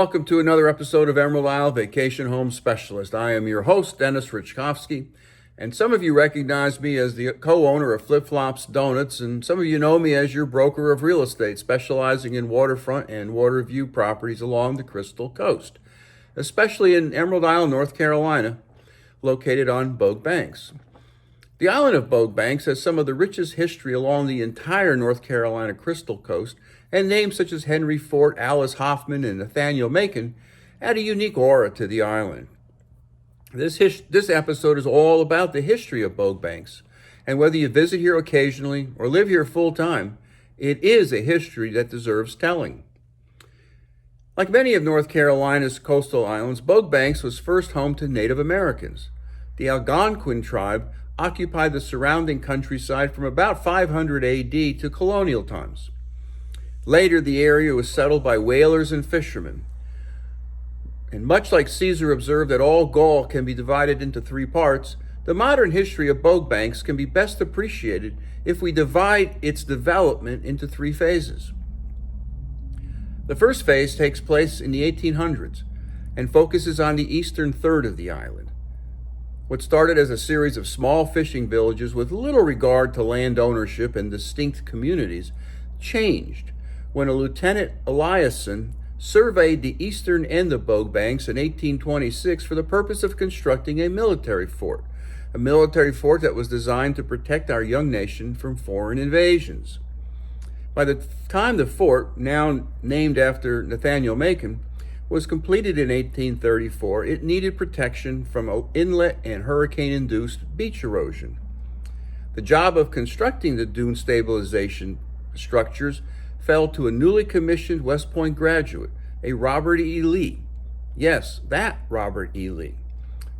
Welcome to another episode of Emerald Isle Vacation Home Specialist. I am your host, Dennis Richkovsky, and some of you recognize me as the co-owner of Flip Flops Donuts, and some of you know me as your broker of real estate, specializing in waterfront and water view properties along the Crystal Coast, especially in Emerald Isle, North Carolina, located on Bogue Banks. The island of Bogue Banks has some of the richest history along the entire North Carolina Crystal Coast, and names such as Henry Fort, Alice Hoffman, and Nathaniel Macon add a unique aura to the island. This episode is all about the history of Bogue Banks, and whether you visit here occasionally or live here full time, it is a history that deserves telling. Like many of North Carolina's coastal islands, Bogue Banks was first home to Native Americans. The Algonquin tribe occupied the surrounding countryside from about 500 AD to colonial times. Later, the area was settled by whalers and fishermen. And much like Caesar observed that all Gaul can be divided into three parts, the modern history of Bogue Banks can be best appreciated if we divide its development into three phases. The first phase takes place in the 1800s and focuses on the eastern third of the island. What started as a series of small fishing villages with little regard to land ownership and distinct communities changed when a Lieutenant Eliasson surveyed the eastern end of Bogue Banks in 1826 for the purpose of constructing a military fort that was designed to protect our young nation from foreign invasions. By the time the fort, now named after Nathaniel Macon, was completed in 1834, it needed protection from inlet and hurricane-induced beach erosion. The job of constructing the dune stabilization structures fell to a newly commissioned West Point graduate, a Robert E. Lee. Yes, that Robert E. Lee,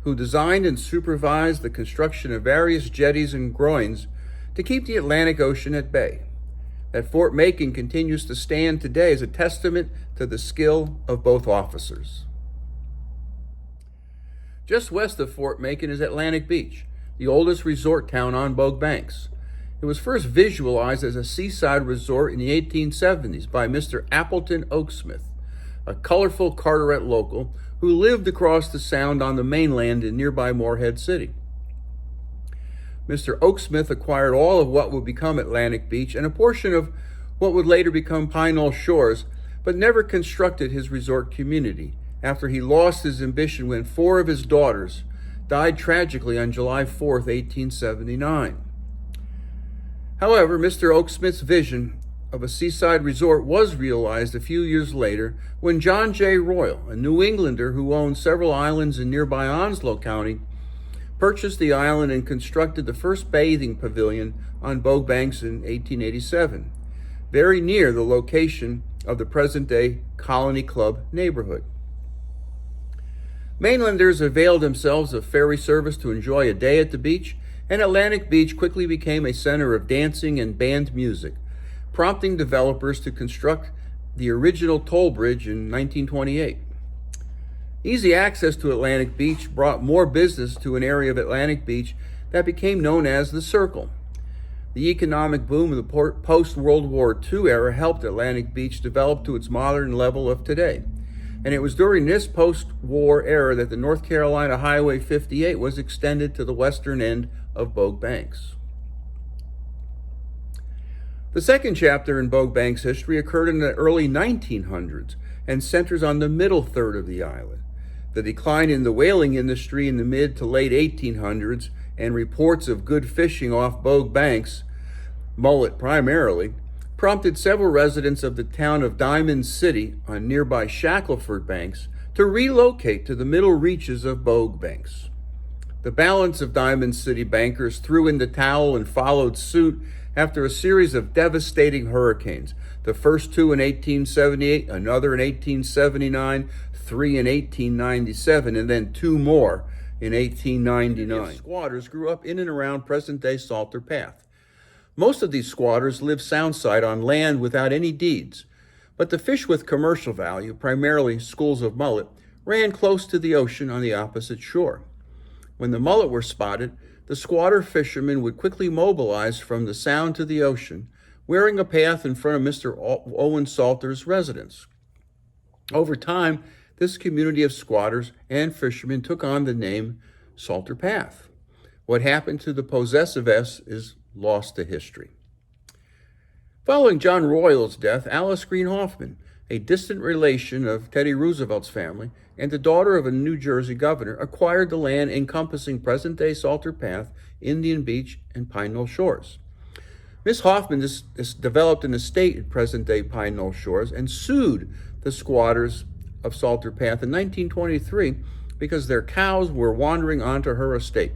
who designed and supervised the construction of various jetties and groins to keep the Atlantic Ocean at bay. That Fort Macon continues to stand today as a testament to the skill of both officers. Just west of Fort Macon is Atlantic Beach, the oldest resort town on Bogue Banks. It was first visualized as a seaside resort in the 1870s by Mr. Appleton Oaksmith, a colorful Carteret local who lived across the sound on the mainland in nearby Morehead City. Mr. Oaksmith acquired all of what would become Atlantic Beach and a portion of what would later become Pine Knoll Shores, but never constructed his resort community after he lost his ambition when 4 of his daughters died tragically on July 4, 1879. However, Mr. Oaksmith's vision of a seaside resort was realized a few years later when John J. Royal, a New Englander who owned several islands in nearby Onslow County, purchased the island and constructed the first bathing pavilion on Bogue Banks in 1887, very near the location of the present-day Colony Club neighborhood. Mainlanders availed themselves of ferry service to enjoy a day at the beach, and Atlantic Beach quickly became a center of dancing and band music, prompting developers to construct the original toll bridge in 1928. Easy access to Atlantic Beach brought more business to an area of Atlantic Beach that became known as the Circle. The economic boom of the post-World War II era helped Atlantic Beach develop to its modern level of today. And it was during this post-war era that the North Carolina Highway 58 was extended to the western end of Bogue Banks. The second chapter in Bogue Banks history occurred in the early 1900s and centers on the middle third of the island. The decline in the whaling industry in the mid to late 1800s and reports of good fishing off Bogue Banks, mullet primarily, prompted several residents of the town of Diamond City on nearby Shackleford Banks to relocate to the middle reaches of Bogue Banks. The balance of Diamond City bankers threw in the towel and followed suit after a series of devastating hurricanes, the first 2 in 1878, another in 1879, 3 in 1897, and then 2 more in 1899. Squatters grew up in and around present-day Salter Path. Most of these squatters lived soundside on land without any deeds, but the fish with commercial value, primarily schools of mullet, ran close to the ocean on the opposite shore. When the mullet were spotted, the squatter fishermen would quickly mobilize from the sound to the ocean, wearing a path in front of Mr. Owen Salter's residence. Over time, this community of squatters and fishermen took on the name Salter Path. What happened to the possessive S is lost to history. Following John Royal's death, Alice Green Hoffman, a distant relation of Teddy Roosevelt's family and the daughter of a New Jersey governor, acquired the land encompassing present-day Salter Path, Indian Beach, and Pine Knoll Shores. Miss Hoffman developed an estate at present-day Pine Knoll Shores and sued the squatters of Salter Path in 1923 because their cows were wandering onto her estate.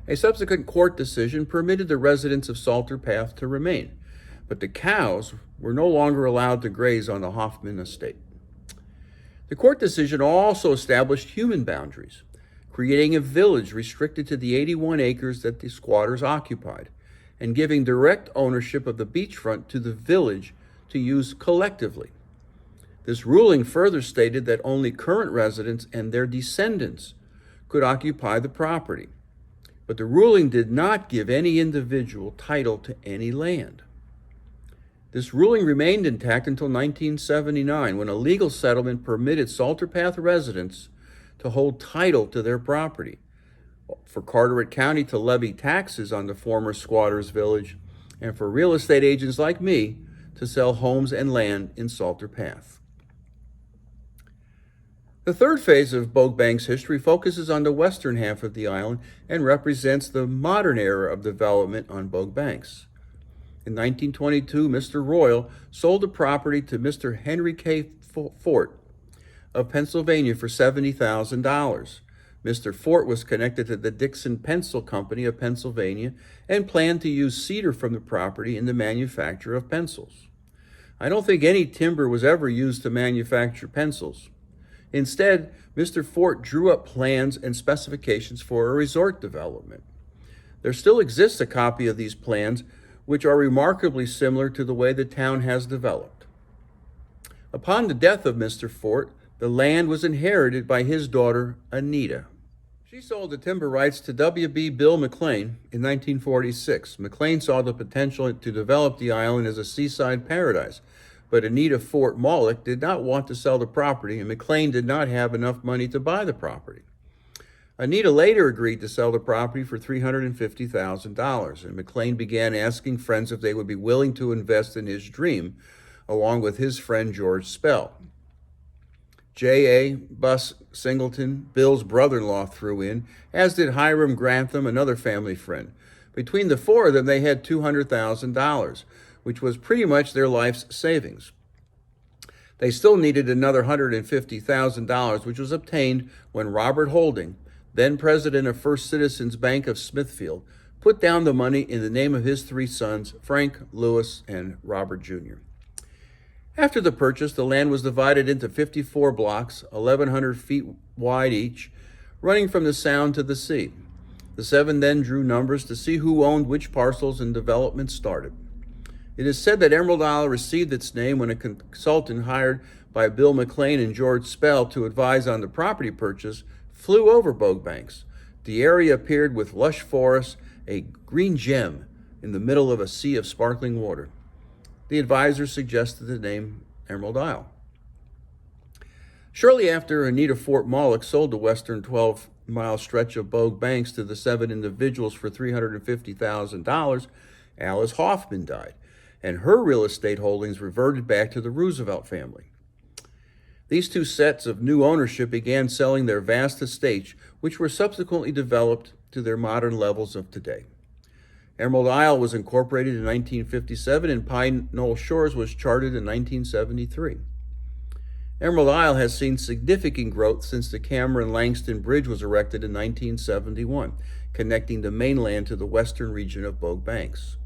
A subsequent court decision permitted the residents of Salter Path to remain, but the cows were no longer allowed to graze on the Hoffman estate. The court decision also established human boundaries, creating a village restricted to the 81 acres that the squatters occupied, and giving direct ownership of the beachfront to the village to use collectively. This ruling further stated that only current residents and their descendants could occupy the property, but the ruling did not give any individual title to any land. This ruling remained intact until 1979, when a legal settlement permitted Salter Path residents to hold title to their property, for Carteret County to levy taxes on the former squatters' village, and for real estate agents like me to sell homes and land in Salter Path. The third phase of Bogue Banks history focuses on the western half of the island and represents the modern era of development on Bogue Banks. In 1922, Mr. Royal sold the property to Mr. Henry K. Fort of Pennsylvania for $70,000. Mr. Fort was connected to the Dixon Pencil Company of Pennsylvania and planned to use cedar from the property in the manufacture of pencils. I don't think any timber was ever used to manufacture pencils. Instead, Mr. Fort drew up plans and specifications for a resort development. There still exists a copy of these plans, which are remarkably similar to the way the town has developed. Upon the death of Mr. Fort, the land was inherited by his daughter, Anita. She sold the timber rights to W.B. Bill McLean in 1946. McLean saw the potential to develop the island as a seaside paradise, but Anita Fort Maulick did not want to sell the property, and McLean did not have enough money to buy the property. Anita later agreed to sell the property for $350,000, and McLean began asking friends if they would be willing to invest in his dream, along with his friend George Spell. J.A. Buss Singleton, Bill's brother-in-law, threw in, as did Hiram Grantham, another family friend. Between the four of them, they had $200,000, which was pretty much their life's savings. They still needed another $150,000, which was obtained when Robert Holding, then president of First Citizens Bank of Smithfield, put down the money in the name of his three sons, Frank, Louis, and Robert Jr. After the purchase, the land was divided into 54 blocks, 1,100 feet wide each, running from the Sound to the sea. The seven then drew numbers to see who owned which parcels, and development started. It is said that Emerald Isle received its name when a consultant hired by Bill McLean and George Spell to advise on the property purchase flew over Bogue Banks. The area appeared with lush forests, a green gem in the middle of a sea of sparkling water. The advisor suggested the name Emerald Isle. Shortly after Anita Fort Maulick sold the western 12-mile stretch of Bogue Banks to the seven individuals for $350,000, Alice Hoffman died, and her real estate holdings reverted back to the Roosevelt family. These two sets of new ownership began selling their vast estates, which were subsequently developed to their modern levels of today. Emerald Isle was incorporated in 1957, and Pine Knoll Shores was chartered in 1973. Emerald Isle has seen significant growth since the Cameron-Langston Bridge was erected in 1971, connecting the mainland to the western region of Bogue Banks.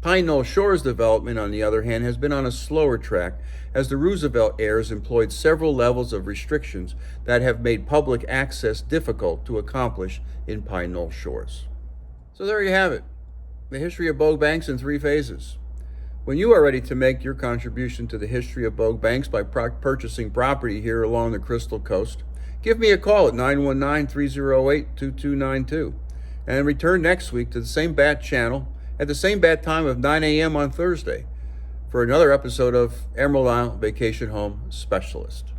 Pine Knoll Shores development, on the other hand, has been on a slower track, as the Roosevelt heirs employed several levels of restrictions that have made public access difficult to accomplish in Pine Knoll Shores. So there you have it, the history of Bogue Banks in 3 phases. When you are ready to make your contribution to the history of Bogue Banks by purchasing property here along the Crystal Coast, give me a call at 919-308-2292 and return next week to the same bat channel at the same bat time of 9 a.m. on Thursday for another episode of Emerald Isle Vacation Home Specialist.